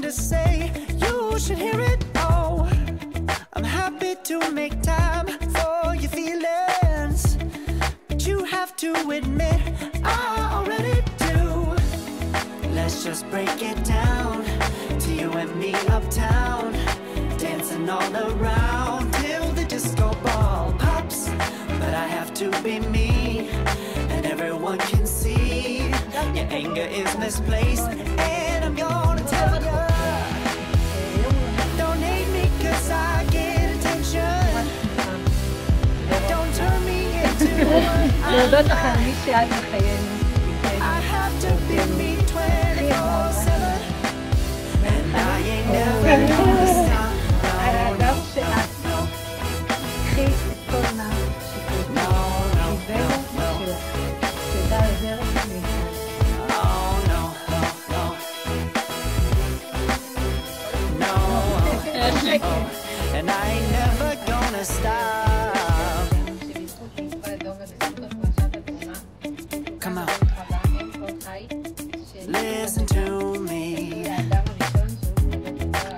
to say, you should hear it. Oh, I'm happy to make time for your feelings, but you have to admit I already do. Let's just break it down to you and me uptown, dancing all around till the disco ball pops. But I have to be me, and everyone can see your anger is misplaced. And I'm gonna tell you, don't hate me cause I get attention. Don't turn me into להודות לכם מי שאת בחיינו. I have to be me 24/7, and I ain't never gonna stop. האדם שאת קחי את כל מה שקיבלנו שלך, תדע עזרת מאיתנו. Oh no, and I ain't never gonna stop. Come on, listen to me.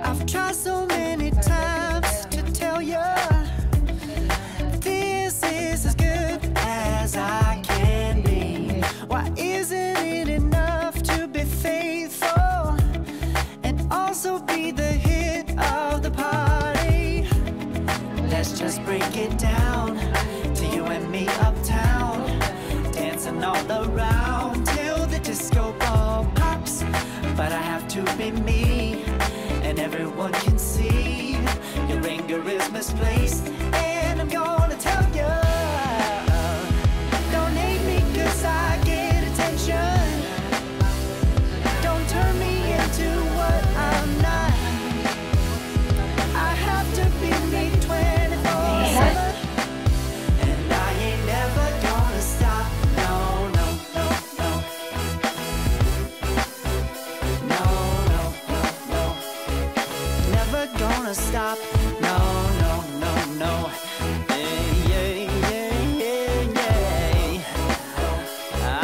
I've tried so many times to tell you this is as good as I can be. Why isn't it enough to be faithful and also be the hit of the party? Let's just break it down to you and me uptown, dancing all around till the disco ball pops. But I have to be me, and everyone can see your anger is misplaced. And I'm gonna tell you, don't hate me cause I get attention. Don't turn me into what I'm not. I have to be me 24/7, and I ain't never gonna stop. No, no, no, no. No, no, no, no. Never gonna stop. No, no, no, no. Yeah, yeah, yeah, yeah, yeah.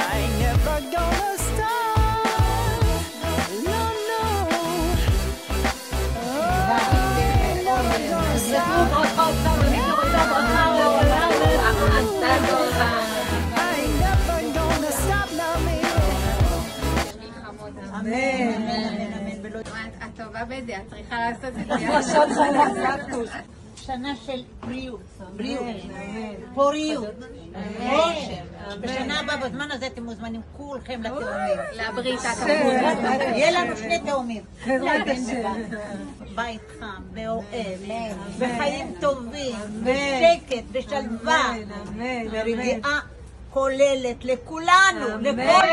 I ain't never gonna stop. No, no. Oh, never gonna stop. I ain't never gonna stop now, me. הטובה בזה, את צריכה לעשות את זה. שנה של בריאות, פוריות, עושר. בשנה הבאה בזמן הזה אתם מוזמנים כולכם לתאומים. להבריא את התרבות. יהיה לנו שני תאומים. בית חם, ואוהב, וחיים טובים, ושקט, ושלווה, ורגיעה כוללת לכולנו, לכל...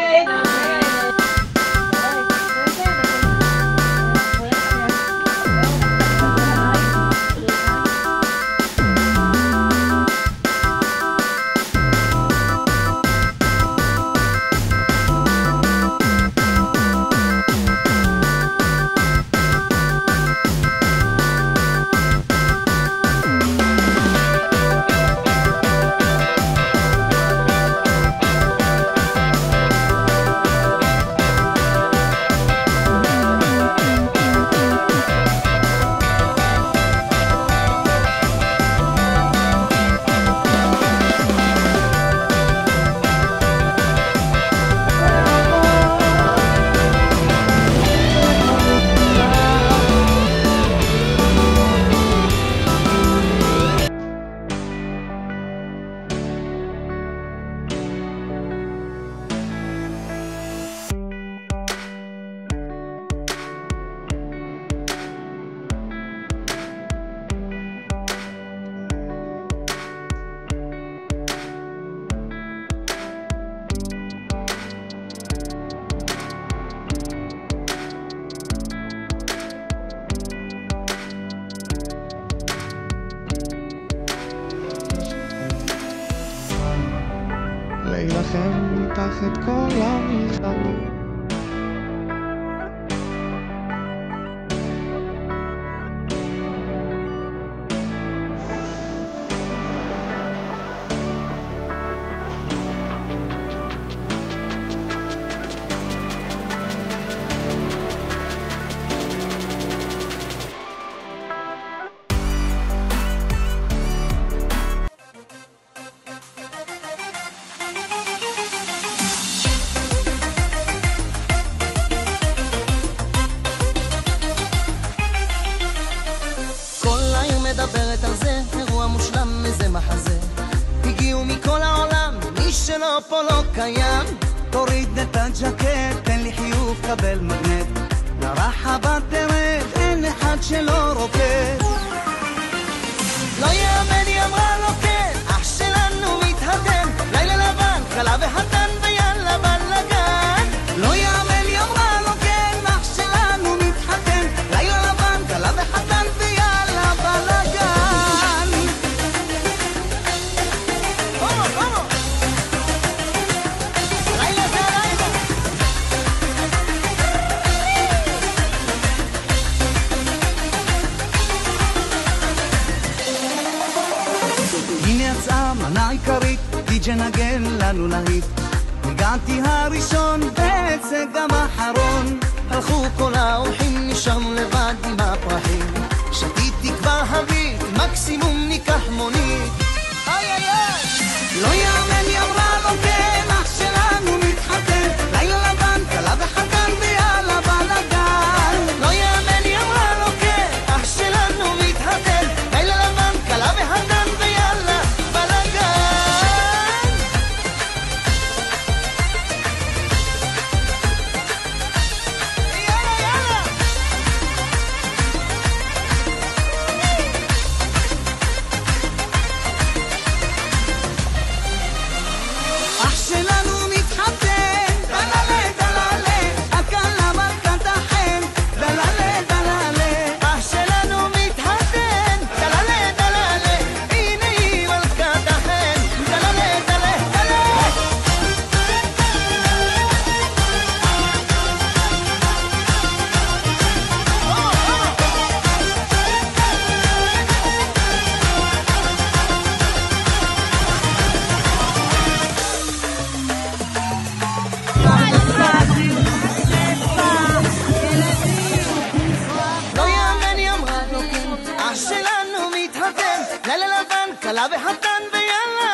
להילחם תחת כל המלחמות. מדברת על זה, אירוע מושלם מזה מחזה. הגיעו מכל העולם, מי שלא פה לא קיים. תוריד את הג'קט, תן לי חיוך, קבל מגנט. לרחבה תרד, אין אחד שלא רוקד. לא יאמן, היא אמרה לו כן, אח שלנו מתהדן. לילה לבן, כלה וחתן ויאללה בלגן. לא יאמן, היא אמרה לו כן, אח שלנו מתחתן. לילה לבן, כלה וחתן ויאללה בלגן. לילה זה הלילה. הנה יצאה מנה עיקרית, די.ג'יי נגן לנו להיט. הגעתי הראשון בעצם גם אחרון. הלכו כל האורחים, נשארנו לבד עם הפרחים. שתיתי כבר הביט, מקסימום ניקח מונית. איי איי איי. לא יאמן, היא אמרה לו כן, אח שלנו מתחתן. לילה לבן, כלה וחתן ויאללה בלגן. לא יאמן, היא אמרה לו כן, אח שלנו מתהדן. לילה לבן, כלה וחתן ויאללה בלגן. יאללה יאללה. אח שלנו מתחתן. דללה דללה, הכלה מלכת החן. דללה דללה. אח שלנו מתהדן. דללה דללה, הנה היא מלכת החן. דללה דללה דללה. לא יאמן, היא אמרה לו כן, אח שלנו מתהדן. לילה לבן, כלה וחתן ויאללה